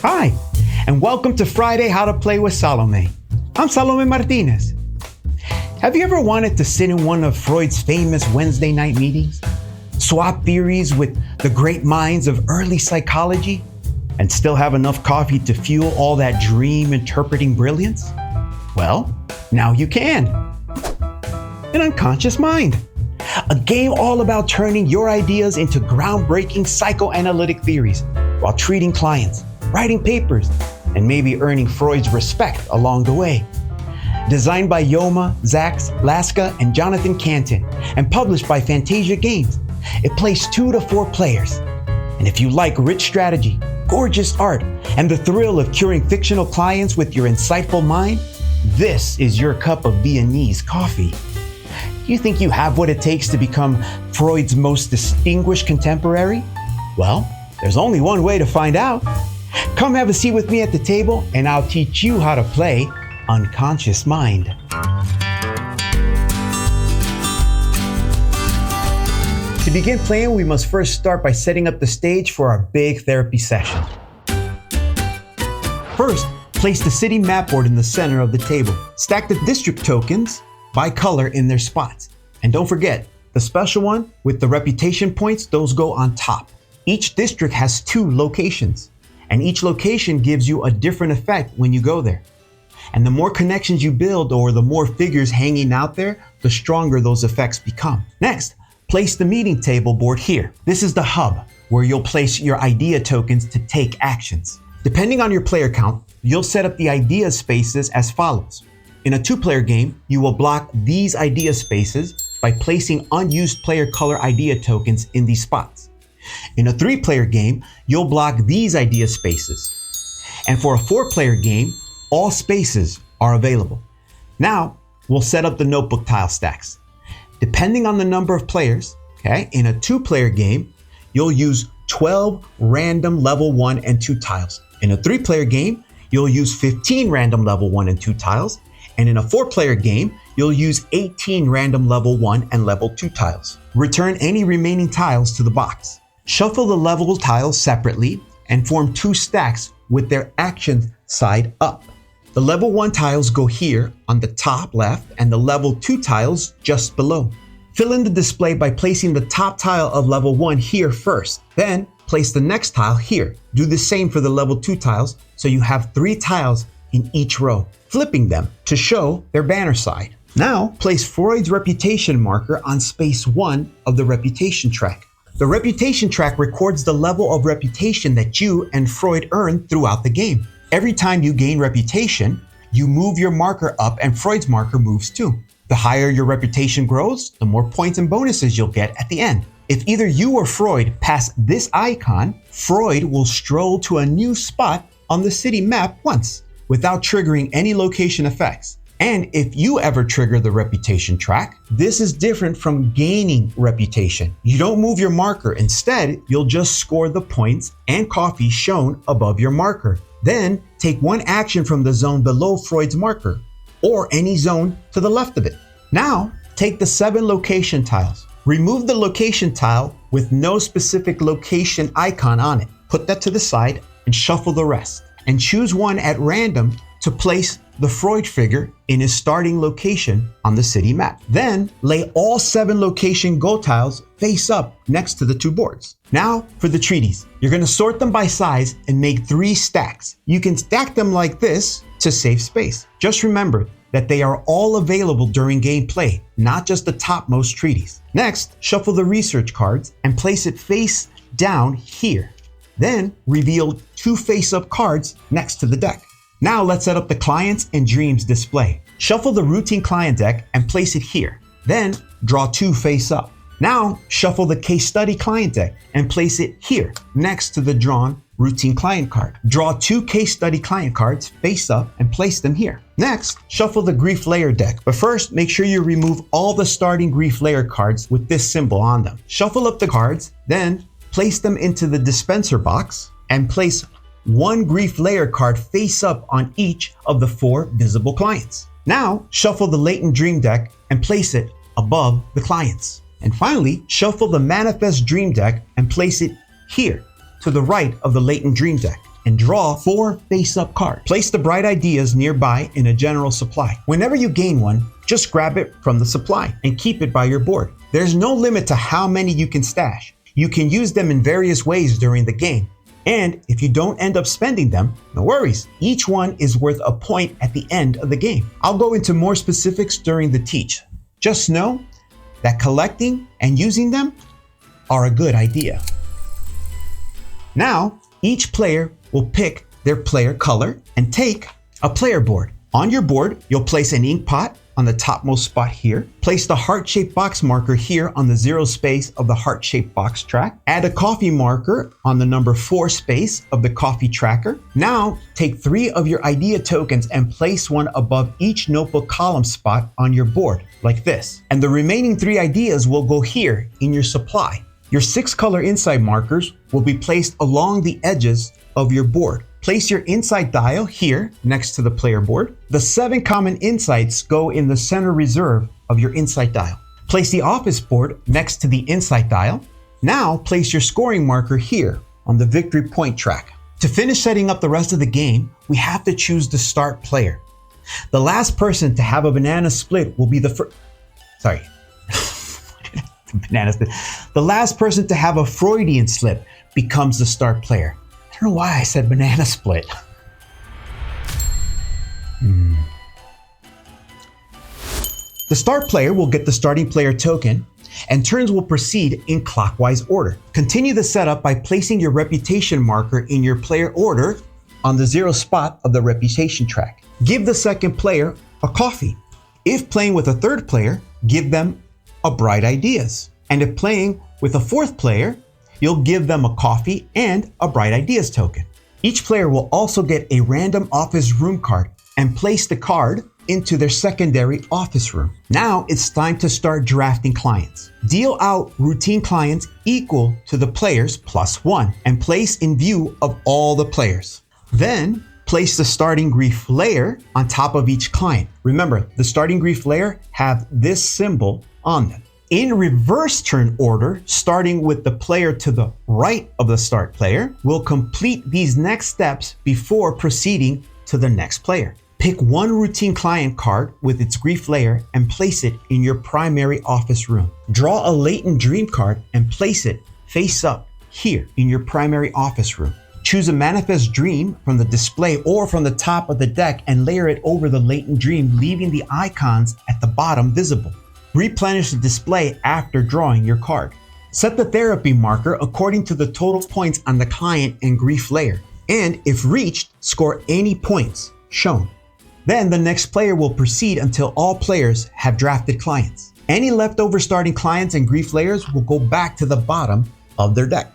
Hi, and welcome to Friday How to Play with Salomé. I'm Salomé Martinez. Have you ever wanted to sit in one of Freud's famous Wednesday night meetings, swap theories with the great minds of early psychology, and still have enough coffee to fuel all that dream interpreting brilliance? Well, now you can. An Unconscious Mind, a game all about turning your ideas into groundbreaking psychoanalytic theories while treating clients, writing papers, and maybe earning Freud's respect along the way. Designed by Yoma, Zax, Laska, and Jonathan Canton, and published by Fantasia Games, it plays 2 to 4 players. And if you like rich strategy, gorgeous art, and the thrill of curing fictional clients with your insightful mind, this is your cup of Viennese coffee. Do you think you have what it takes to become Freud's most distinguished contemporary? Well, there's only one way to find out. Come have a seat with me at the table, and I'll teach you how to play Unconscious Mind. To begin playing, we must first start by setting up the stage for our big therapy session. First, place the city map board in the center of the table. Stack the district tokens by color in their spots. And don't forget, the special one with the reputation points, those go on top. Each district has 2 locations, and each location gives you a different effect when you go there. And the more connections you build, or the more figures hanging out there, the stronger those effects become. Next, place the meeting table board here. This is the hub where you'll place your idea tokens to take actions. Depending on your player count, you'll set up the idea spaces as follows. In a 2-player game, you will block these idea spaces by placing unused player color idea tokens in these spots. In a 3-player game, you'll block these idea spaces. And for a 4-player game, all spaces are available. Now, we'll set up the notebook tile stacks. Depending on the number of players, in a 2-player game, you'll use 12 random level 1 and 2 tiles. In a 3-player game, you'll use 15 random level 1 and 2 tiles. And in a 4-player game, you'll use 18 random level 1 and level 2 tiles. Return any remaining tiles to the box. Shuffle the level tiles separately and form 2 stacks with their actions side up. The level 1 tiles go here on the top left and the level 2 tiles just below. Fill in the display by placing the top tile of level 1 here first. Then place the next tile here. Do the same for the level 2 tiles so you have 3 tiles in each row, flipping them to show their banner side. Now place Freud's reputation marker on space 1 of the reputation track. The reputation track records the level of reputation that you and Freud earned throughout the game. Every time you gain reputation, you move your marker up and Freud's marker moves too. The higher your reputation grows, the more points and bonuses you'll get at the end. If either you or Freud pass this icon, Freud will stroll to a new spot on the city map once, without triggering any location effects. And if you ever trigger the reputation track, this is different from gaining reputation. You don't move your marker. Instead, you'll just score the points and coffee shown above your marker. Then take 1 action from the zone below Freud's marker, or any zone to the left of it. Now, take the 7 location tiles. Remove the location tile with no specific location icon on it. Put that to the side and shuffle the rest. And choose one at random to place the Freud figure in his starting location on the city map. Then lay all 7 location go tiles face up next to the 2 boards. Now for the treaties. You're going to sort them by size and make 3 stacks. You can stack them like this to save space. Just remember that they are all available during gameplay, not just the topmost treaties. Next, shuffle the research cards and place it face down here. Then reveal 2 face-up cards next to the deck. Now let's set up the clients and dreams display. Shuffle the routine client deck and place it here. Then draw 2 face-up. Now shuffle the case study client deck and place it here next to the drawn routine client card. Draw 2 case study client cards face up and place them here. Next, shuffle the grief layer deck. But first, make sure you remove all the starting grief layer cards with this symbol on them. Shuffle up the cards, then place them into the dispenser box and place 1 grief layer card face up on each of the 4 visible clients. Now, shuffle the latent dream deck and place it above the clients. And finally, shuffle the manifest dream deck and place it here to the right of the latent dream deck. and draw 4 face-up cards. Place the bright ideas nearby in a general supply. Whenever you gain one, just grab it from the supply and keep it by your board. There's no limit to how many you can stash. You can use them in various ways during the game. And if you don't end up spending them, no worries. Each one is worth a point at the end of the game. I'll go into more specifics during the teach. Just know that collecting and using them are a good idea. Now, each player will pick their player color and take a player board. On your board, you'll place an ink pot on the topmost spot here. Place the heart-shaped box marker here on the 0 space of the heart-shaped box track. Add a coffee marker on the number 4 space of the coffee tracker. Now, take 3 of your idea tokens and place one above each notebook column spot on your board, like this. And the remaining 3 ideas will go here in your supply. Your 6 color insight markers will be placed along the edges of your board. Place your insight dial here next to the player board. The 7 common insights go in the center reserve of your insight dial. Place the office board next to the insight dial. Now place your scoring marker here on the victory point track. To finish setting up the rest of the game, we have to choose the start player. The last person to have a banana split will be the first. Sorry. Banana split. The last person to have a Freudian slip becomes the start player. I don't know why I said banana split. The start player will get the starting player token, and turns will proceed in clockwise order. Continue the setup by placing your reputation marker in your player order on the 0 spot of the reputation track. Give the second player a coffee. If playing with a third player, give them a bright ideas. And if playing with a 4th player, you'll give them a coffee and a bright ideas token. Each player will also get a random office room card and place the card into their secondary office room. Now it's time to start drafting clients. Deal out routine clients equal to the players +1 and place in view of all the players. Then place the starting grief layer on top of each client. Remember, the starting grief layer have this symbol on them. In reverse turn order, starting with the player to the right of the start player, we'll complete these next steps before proceeding to the next player. Pick one routine client card with its grief layer and place it in your primary office room. Draw a latent dream card and place it face up here in your primary office room. Choose a manifest dream from the display or from the top of the deck and layer it over the latent dream, leaving the icons at the bottom visible. Replenish the display after drawing your card. Set the therapy marker according to the total points on the client and grief layer, and if reached, score any points shown. Then the next player will proceed until all players have drafted clients. Any leftover starting clients and grief layers will go back to the bottom of their deck.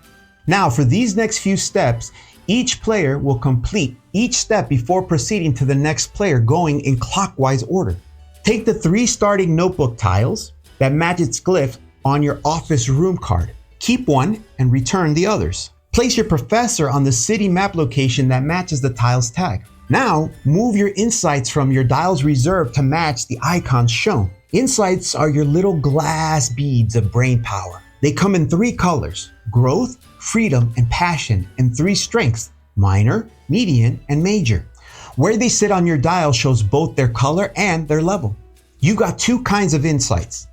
Now for these next few steps, each player will complete each step before proceeding to the next player, going in clockwise order. Take the 3 starting notebook tiles that match its glyph on your office room card. Keep one and return the others. Place your professor on the city map location that matches the tile's tag. Now, move your insights from your dial's reserve to match the icons shown. Insights are your little glass beads of brain power. They come in 3 colors: growth, freedom, and passion, and 3 strengths: minor, median, and major. Where they sit on your dial shows both their color and their level. You got 2 kinds of insights: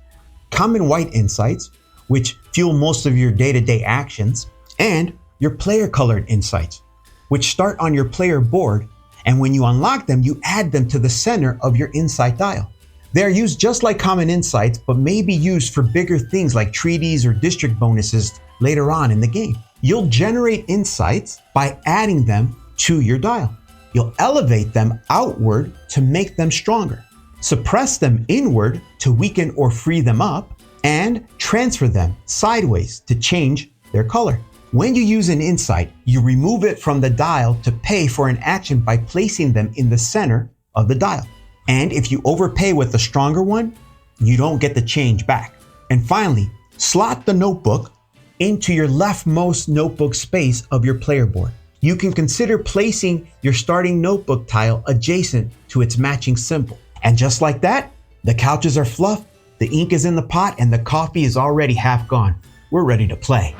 common white insights, which fuel most of your day-to-day actions, and your player colored insights, which start on your player board, and when you unlock them, you add them to the center of your insight dial. They are used just like common insights, but may be used for bigger things like treaties or district bonuses later on in the game. You'll generate insights by adding them to your dial. You'll elevate them outward to make them stronger, suppress them inward to weaken or free them up, and transfer them sideways to change their color. When you use an insight, you remove it from the dial to pay for an action by placing them in the center of the dial. And if you overpay with the stronger one, you don't get the change back. And finally, slot the notebook into your leftmost notebook space of your player board. You can consider placing your starting notebook tile adjacent to its matching symbol. And just like that, the couches are fluffed, the ink is in the pot, and the coffee is already half gone. We're ready to play.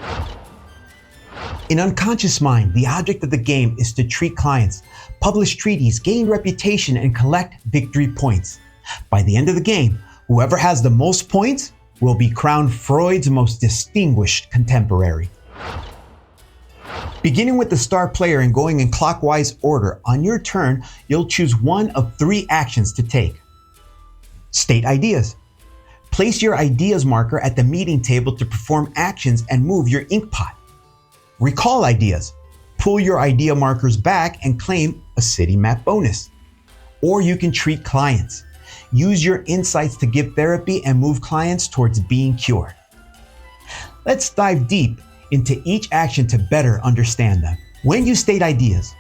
In unconscious mind, the object of the game is to treat clients, publish treaties, gain reputation, and collect victory points. By the end of the game, whoever has the most points will be crowned Freud's most distinguished contemporary. Beginning with the star player and going in clockwise order, on your turn, you'll choose one of 3 actions to take. State ideas. Place your ideas marker at the meeting table to perform actions and move your ink pot. Recall ideas. Pull your idea markers back and claim a city map bonus. Or you can treat clients. Use your insights to give therapy and move clients towards being cured. Let's dive deep into each action to better understand them. When you state ideas,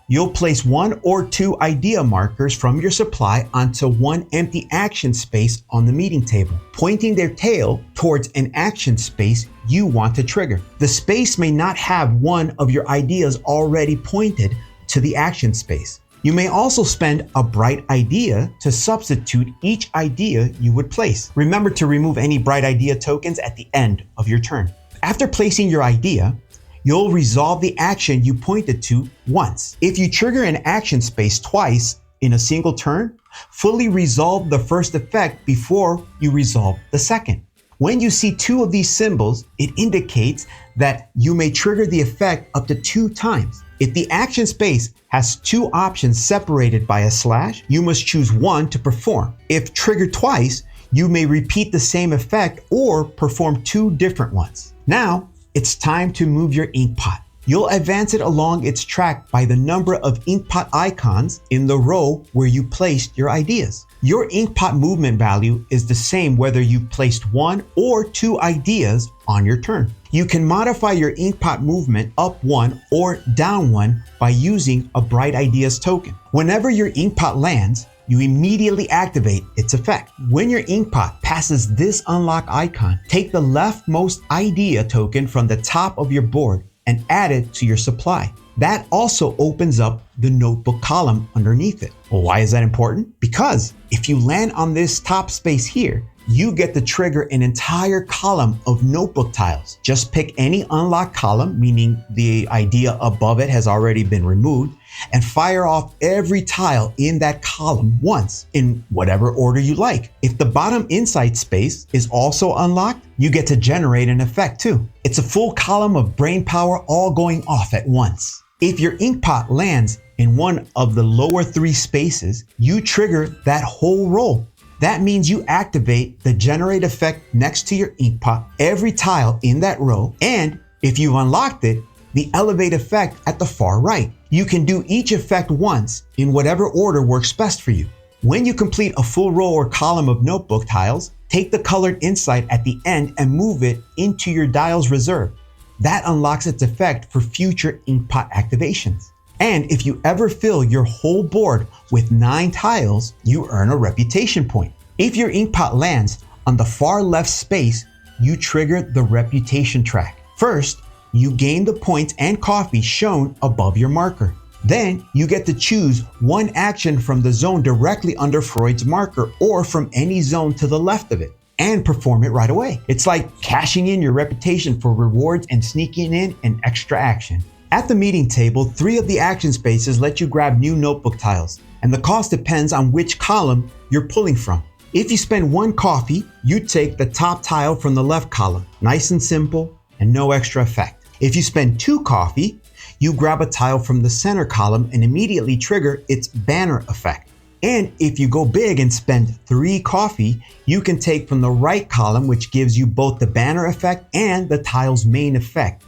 you'll place 1 or 2 idea markers from your supply onto one empty action space on the meeting table, pointing their tail towards an action space you want to trigger. The space may not have one of your ideas already pointed to the action space. You may also spend a bright idea to substitute each idea you would place. Remember to remove any bright idea tokens at the end of your turn. After placing your idea, you'll resolve the action you pointed to once. If you trigger an action space twice in a single turn, fully resolve the first effect before you resolve the second. When you see 2 of these symbols, it indicates that you may trigger the effect up to 2 times. If the action space has 2 options separated by a slash, you must choose one to perform. If triggered twice, you may repeat the same effect or perform 2 different ones. Now, it's time to move your ink pot. You'll advance it along its track by the number of ink pot icons in the row where you placed your ideas. Your ink pot movement value is the same whether you placed 1 or 2 ideas on your turn. You can modify your ink pot movement up 1 or down 1 by using a bright ideas token. Whenever your ink pot lands, you immediately activate its effect. When your ink pot passes this unlock icon, take the leftmost idea token from the top of your board and add it to your supply. That also opens up the notebook column underneath it. Well, why is that important? Because if you land on this top space here, you get to trigger an entire column of notebook tiles. Just pick any unlocked column, meaning the idea above it has already been removed, and fire off every tile in that column once in whatever order you like. If the bottom inside space is also unlocked, you get to generate an effect too. It's a full column of brain power all going off at once. If your ink pot lands in one of the lower 3 spaces, you trigger that whole row. That means you activate the generate effect next to your ink pot, every tile in that row, and if you've unlocked it, the elevate effect at the far right. You can do each effect once in whatever order works best for you. When you complete a full row or column of notebook tiles, take the colored insight at the end and move it into your dial's reserve. That unlocks its effect for future ink pot activations. And if you ever fill your whole board with 9 tiles, you earn a reputation point. If your ink pot lands on the far left space, you trigger the reputation track. First, you gain the points and coffee shown above your marker. Then you get to choose one action from the zone directly under Freud's marker or from any zone to the left of it and perform it right away. It's like cashing in your reputation for rewards and sneaking in an extra action. At the meeting table, 3 of the action spaces let you grab new notebook tiles, and the cost depends on which column you're pulling from. If you spend 1 coffee, you take the top tile from the left column. Nice and simple, and no extra effect. If you spend 2 coffee, you grab a tile from the center column and immediately trigger its banner effect. And if you go big and spend 3 coffee, you can take from the right column, which gives you both the banner effect and the tile's main effect,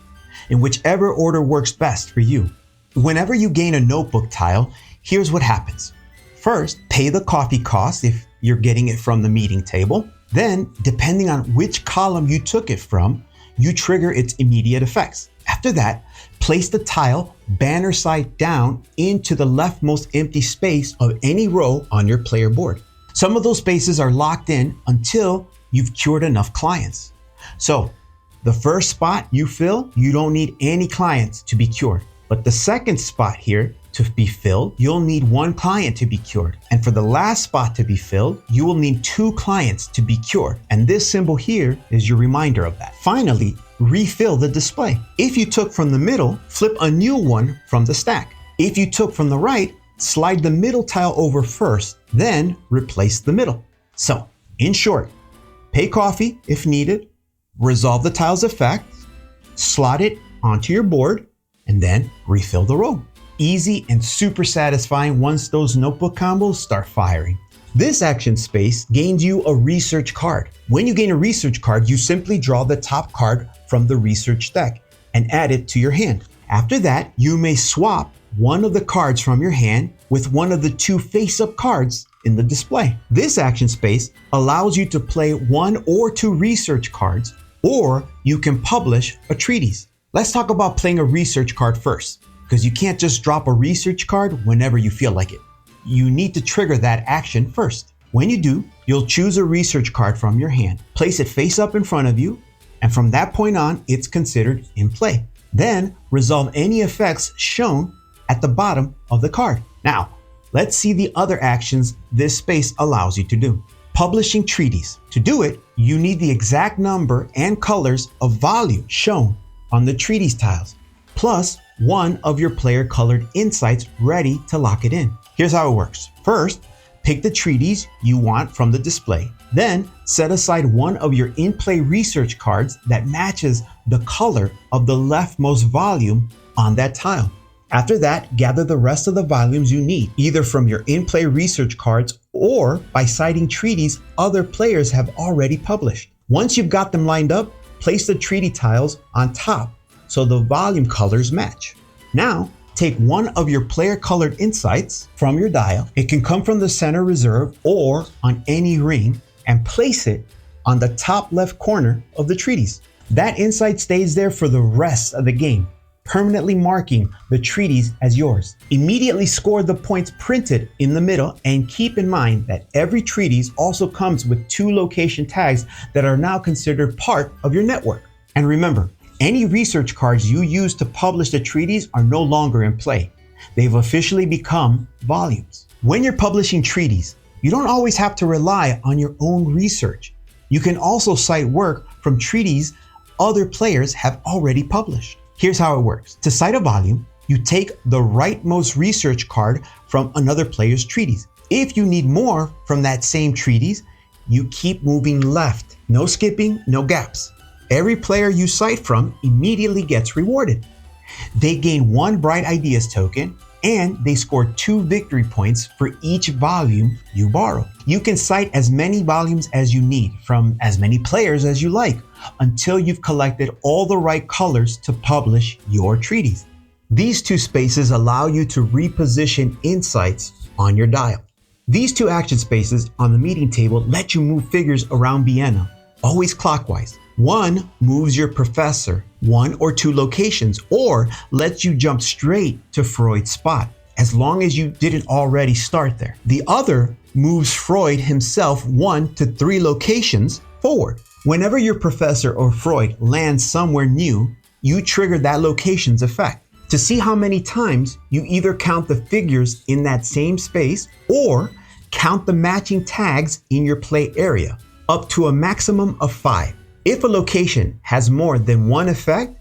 in whichever order works best for you. Whenever you gain a notebook tile, here's what happens. First, pay the coffee cost if you're getting it from the meeting table. Then, depending on which column you took it from, you trigger its immediate effects. After that, place the tile banner side down into the leftmost empty space of any row on your player board. Some of those spaces are locked in until you've cured enough clients. So, the first spot you fill, you don't need any clients to be cured. But the second spot here, to be filled, you'll need one client to be cured. And for the last spot to be filled, you will need 2 clients to be cured. And this symbol here is your reminder of that. Finally, refill the display. If you took from the middle, flip a new one from the stack. If you took from the right, slide the middle tile over first, then replace the middle. So, in short, pay coffee if needed, resolve the tile's effect, slot it onto your board, and then refill the row. Easy and super satisfying once those notebook combos start firing. This action space gains you a research card. When you gain a research card, you simply draw the top card from the research deck and add it to your hand. After that, you may swap one of the cards from your hand with one of the 2 face-up cards in the display. This action space allows you to play 1 or 2 research cards, or you can publish a treatise. Let's talk about playing a research card first, because you can't just drop a research card whenever you feel like it. You need to trigger that action first. When you do, you'll choose a research card from your hand, place it face up in front of you, and from that point on, it's considered in play. Then resolve any effects shown at the bottom of the card. Now, let's see the other actions this space allows you to do. Publishing treatise. To do it, you need the exact number and colors of volume shown on the treatise tiles, plus one of your player colored insights ready to lock it in. Here's how it works. First, pick the treatise you want from the display. Then set aside one of your in-play research cards that matches the color of the leftmost volume on that tile. After that, gather the rest of the volumes you need, either from your in-play research cards or by citing treaties other players have already published. Once you've got them lined up, place the treaty tiles on top so the volume colors match. Now, take one of your player-colored insights from your dial. It can come from the center reserve or on any ring, and place it on the top left corner of the treatise. That insight stays there for the rest of the game, permanently marking the treatise as yours. Immediately score the points printed in the middle, and keep in mind that every treatise also comes with 2 location tags that are now considered part of your network. And remember, any research cards you use to publish the treatise are no longer in play. They've officially become volumes. When you're publishing treatise, you don't always have to rely on your own research. You can also cite work from treatise other players have already published. Here's how it works. To cite a volume, you take the rightmost research card from another player's treatise. If you need more from that same treatise, you keep moving left. No skipping, no gaps. Every player you cite from immediately gets rewarded. They gain 1 Bright Ideas token, and they score 2 victory points for each volume you borrow. You can cite as many volumes as you need from as many players as you like until you've collected all the right colors to publish your treatise. These 2 spaces allow you to reposition insights on your dial. These 2 action spaces on the meeting table let you move figures around Vienna, always clockwise. One moves your professor 1 or 2 locations, or lets you jump straight to Freud's spot, as long as you didn't already start there. The other moves Freud himself 1 to 3 locations forward. Whenever your professor or Freud lands somewhere new, you trigger that location's effect. To see how many times you either count the figures in that same space or count the matching tags in your play area, up to a maximum of 5. If a location has more than 1 effect,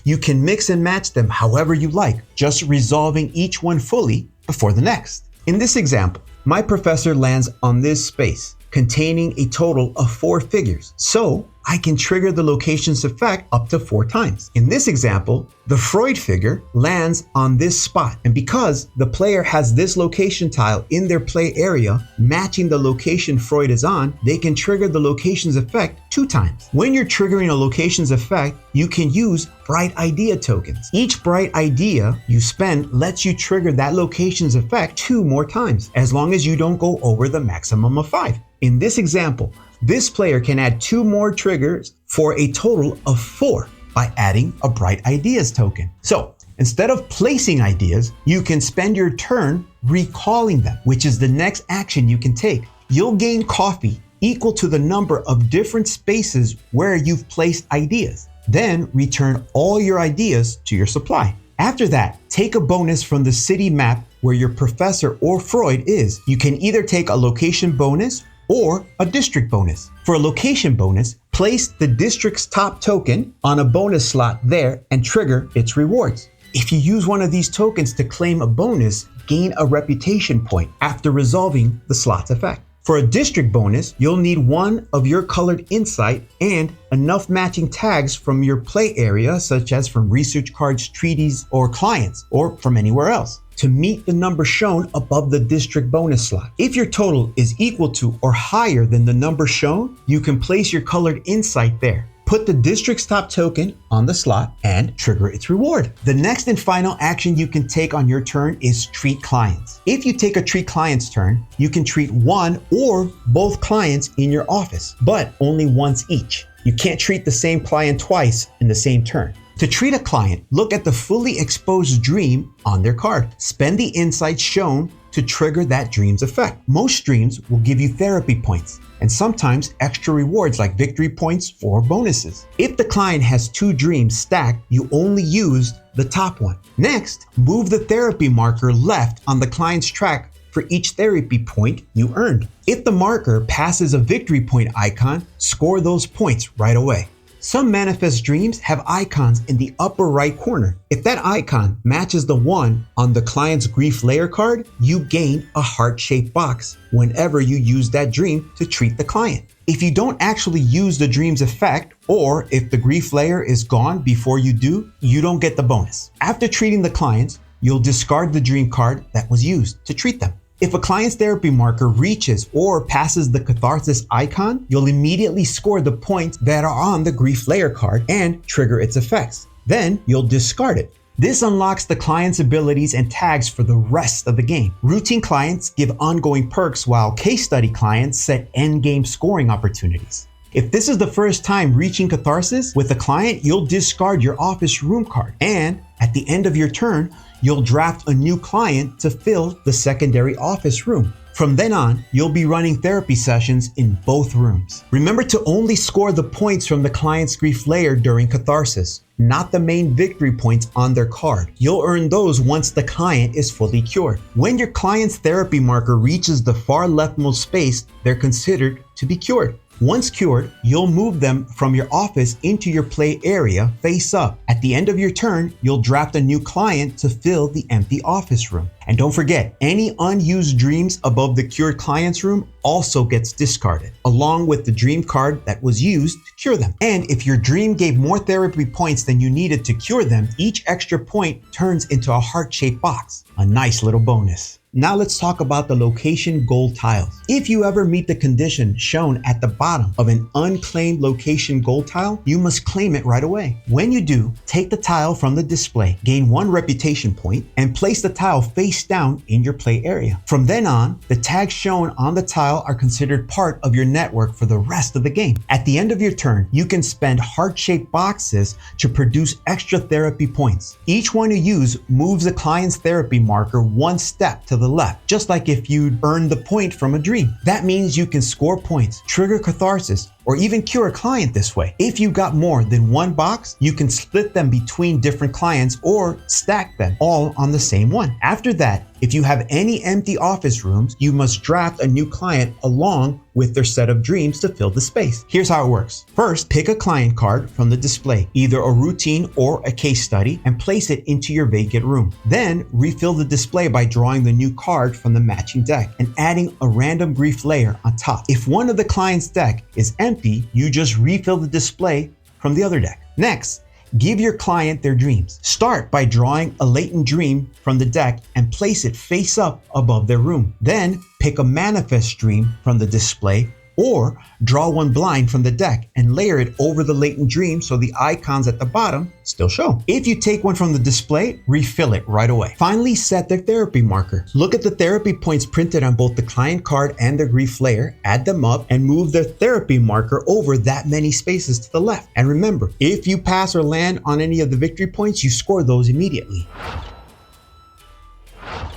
you can mix and match them however you like, just resolving each one fully before the next. In this example, my professor lands on this space containing a total of 4 figures, so I can trigger the location's effect up to 4 times. In this example, the Freud figure lands on this spot, and because the player has this location tile in their play area matching the location Freud is on, they can trigger the location's effect 2 times. When you're triggering a location's effect, you can use Bright Idea tokens. Each Bright Idea you spend lets you trigger that location's effect 2 more times, as long as you don't go over the maximum of 5. In this example, this player can add 2 more triggers for a total of 4 by adding a Bright Ideas token. So instead of placing ideas, you can spend your turn recalling them, which is the next action you can take. You'll gain coffee equal to the number of different spaces where you've placed ideas. Then return all your ideas to your supply. After that, take a bonus from the city map where your professor or Freud is. You can either take a location bonus or a district bonus. For a location bonus, place the district's top token on a bonus slot there and trigger its rewards. If you use one of these tokens to claim a bonus, gain a reputation point after resolving the slot's effect. For a district bonus, you'll need one of your colored insight and enough matching tags from your play area, such as from research cards, treaties, or clients, or from anywhere else, to meet the number shown above the district bonus slot. If your total is equal to or higher than the number shown, you can place your colored insight there. Put the district's top token on the slot and trigger its reward. The next and final action you can take on your turn is treat clients. If you take a treat clients turn, you can treat one or both clients in your office, but only once each. You can't treat the same client twice in the same turn. To treat a client, look at the fully exposed dream on their card. Spend the insights shown to trigger that dream's effect. Most dreams will give you therapy points and sometimes extra rewards like victory points or bonuses. If the client has 2 dreams stacked, you only used the top one. Next, move the therapy marker left on the client's track for each therapy point you earned. If the marker passes a victory point icon, score those points right away. Some manifest dreams have icons in the upper right corner. If that icon matches the one on the client's grief layer card, you gain a heart-shaped box whenever you use that dream to treat the client. If you don't actually use the dream's effect, or if the grief layer is gone before you do, you don't get the bonus. After treating the clients, you'll discard the dream card that was used to treat them. If a client's therapy marker reaches or passes the catharsis icon, you'll immediately score the points that are on the grief layer card and trigger its effects. Then you'll discard it. This unlocks the client's abilities and tags for the rest of the game. Routine clients give ongoing perks, while case study clients set endgame scoring opportunities. If this is the first time reaching catharsis with a client, you'll discard your office room card, and at the end of your turn, you'll draft a new client to fill the secondary office room. From then on, you'll be running therapy sessions in both rooms. Remember to only score the points from the client's grief layer during catharsis, not the main victory points on their card. You'll earn those once the client is fully cured. When your client's therapy marker reaches the far leftmost space, they're considered to be cured. Once cured, you'll move them from your office into your play area face up. At the end of your turn, you'll draft a new client to fill the empty office room. And don't forget, any unused dreams above the cured client's room also gets discarded, along with the dream card that was used to cure them. And if your dream gave more therapy points than you needed to cure them, each extra point turns into a heart-shaped box. A nice little bonus. Now let's talk about the location gold tiles. If you ever meet the condition shown at the bottom of an unclaimed location gold tile, you must claim it right away. When you do, take the tile from the display, gain 1 reputation point, and place the tile face down in your play area. From then on, the tags shown on the tile are considered part of your network for the rest of the game. At the end of your turn, you can spend heart-shaped boxes to produce extra therapy points. Each one you use moves the client's therapy marker 1 step to the left, just like if you'd earned the point from a dream. That means you can score points, trigger catharsis, or even cure a client this way. If you got more than 1 box, you can split them between different clients or stack them all on the same one. After that, if you have any empty office rooms, you must draft a new client along with their set of dreams to fill the space. Here's how it works. First, pick a client card from the display, either a routine or a case study, and place it into your vacant room. Then refill the display by drawing the new card from the matching deck and adding a random grief layer on top. If one of the client's deck is empty, you just refill the display from the other deck. Next, give your client their dreams. Start by drawing a latent dream from the deck and place it face up above their room. Then pick a manifest dream from the display or draw one blind from the deck and layer it over the latent dream so the icons at the bottom still show. If you take one from the display, refill it right away. Finally, set their therapy marker. Look at the therapy points printed on both the client card and the grief layer, add them up, and move their therapy marker over that many spaces to the left. And remember, if you pass or land on any of the victory points, you score those immediately.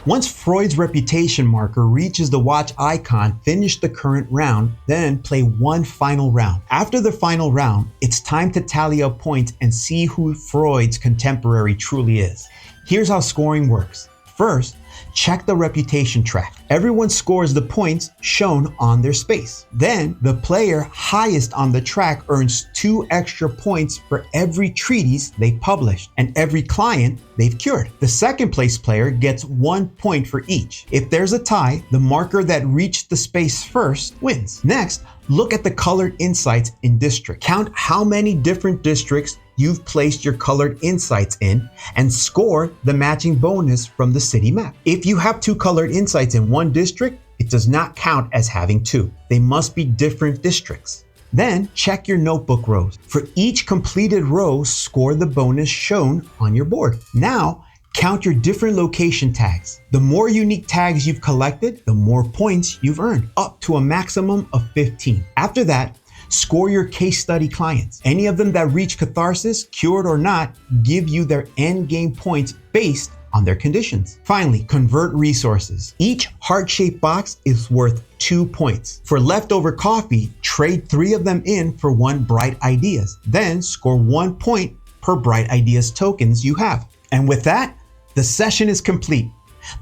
Once Freud's reputation marker reaches the watch icon, finish the current round, then play one final round. After the final round, it's time to tally up points and see who Freud's contemporary truly is. Here's how scoring works. First, check the reputation track. Everyone scores the points shown on their space. Then, the player highest on the track earns 2 extra points for every treatise they published and every client they've cured. The second place player gets 1 point for each. If there's a tie, the marker that reached the space first wins. Next, look at the colored insights in district. Count how many different districts you've placed your colored insights in and score the matching bonus from the city map. If you have 2 colored insights in one district, it does not count as having 2. They must be different districts. Then check your notebook rows. For each completed row, score the bonus shown on your board. Now, count your different location tags. The more unique tags you've collected, the more points you've earned, up to a maximum of 15. After that, score your case study clients. Any of them that reach catharsis, cured or not, give you their end game points based on their conditions. Finally, convert resources. Each heart-shaped box is worth 2 points. For leftover coffee, trade 3 of them in for 1 Bright Ideas. Then score 1 point per Bright Ideas tokens you have. And with that, the session is complete.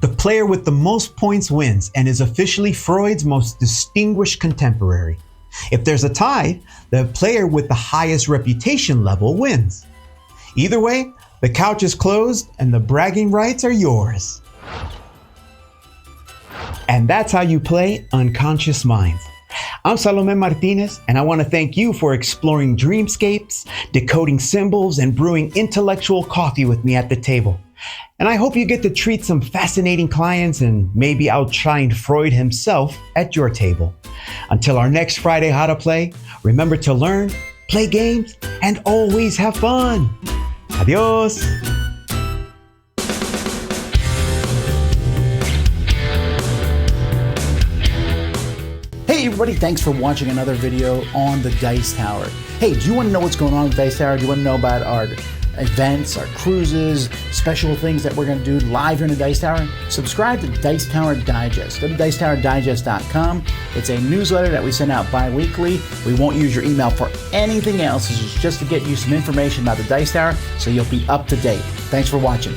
The player with the most points wins and is officially Freud's most distinguished contemporary. If there's a tie, the player with the highest reputation level wins. Either way, the couch is closed and the bragging rights are yours. And that's how you play Unconscious Minds. I'm Salomé Martinez, and I want to thank you for exploring dreamscapes, decoding symbols, and brewing intellectual coffee with me at the table. And I hope you get to treat some fascinating clients and maybe outshine Freud himself at your table. Until our next Friday How to Play, remember to learn, play games, and always have fun. Adios. Hey everybody, thanks for watching another video on the Dice Tower. Hey, do you want to know what's going on with Dice Tower? Do you want to know about our events, our cruises, special things that we're going to do live here in the Dice Tower? Subscribe to Dice Tower Digest. Go to dicetowerdigest.com. It's a newsletter that we send out bi-weekly. We won't use your email for anything else. This is just to get you some information about the Dice Tower so you'll be up to date. Thanks for watching.